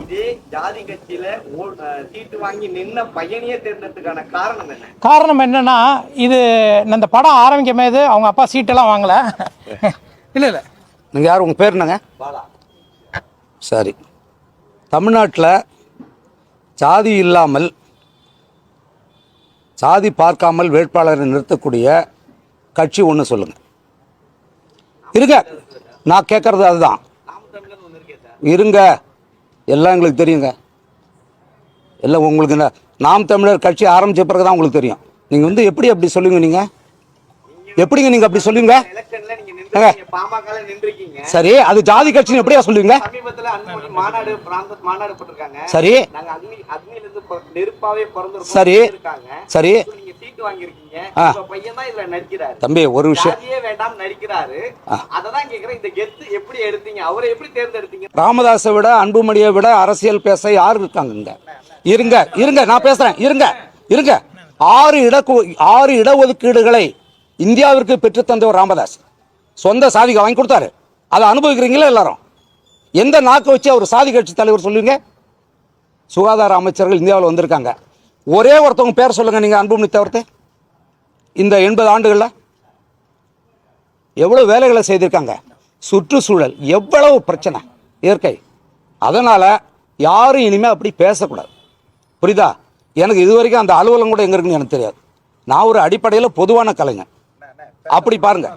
செஞ்சு ஜாதி கட்சியில சீட்டு வாங்கி நின்ன பையனையே தேர்ந்தெடுத்துக்கான காரணம் என்ன? காரணம் என்னன்னா, இது இந்த படம் ஆரம்பிக்கும் போது அவங்க அப்பா சீட்டெல்லாம் வாங்கல. இல்லை நீங்கள் யார், உங்கள் பேர் என்னங்க? பாலா. சரி, தமிழ்நாட்டில் ஜாதி இல்லாமல் ஜாதி பார்க்காமல் வேட்பாளரை நிறுத்தக்கூடிய கட்சி ஒன்று சொல்லுங்கள். இருங்க, நான் கேட்குறது அதுதான். இருங்க, எல்லாம் எங்களுக்கு தெரியுங்க. எல்லாம் உங்களுக்கு என்ன, நாம் தமிழர் கட்சி ஆரம்பித்த பிறகு தான் உங்களுக்கு தெரியும். நீங்கள் வந்து எப்படி அப்படி சொல்லுவீங்க? நீங்கள் எப்படிங்க நீங்கள் அப்படி சொல்லுவீங்க? சரி, அது ஜாதி கட்சின்னு எப்படியா சொல்லுவீங்க? சரி சரி சரி தம்பி, ஒரு விஷயம். ராமதாஸை விட அன்புமணியை விட அரசியல் பேச யாரு இருக்காங்க? இருங்க இருங்க, நான் பேசுறேன். இருங்க இருங்க. 6 இடஒதுக்கீடுகளை இந்தியாவிற்கு பெற்றுத்தந்தவர் ராமதாஸ். சொந்த சாதிக்கு வாங்கி கொடுத்தாரு. அதை அனுபவிக்கிறீங்களா எல்லாரும்? எந்த நாக்கு வச்சு அவர் சாதி கட்சி தலைவர் சொல்லுவீங்க? சுகாதார அமைச்சர்கள் இந்தியாவில் வந்திருக்காங்க. ஒரே ஒருத்தவங்க பேர் சொல்லுங்க நீங்க, அன்புமணி தவிர்த்து. இந்த 80 ஆண்டுகளில் எவ்வளவு வேலைகளை செய்திருக்காங்க. சுற்றுச்சூழல் எவ்வளவு பிரச்சனை, இயற்கை. அதனால யாரும் இனிமே அப்படி பேசக்கூடாது, புரியுதா? எனக்கு இது வரைக்கும் அந்த அலுவலகம் கூட எங்க இருக்குன்னு எனக்கு தெரியாது. நான் ஒரு அடிப்படையில் பொதுவான கலைஞன். அப்படி பாருங்க.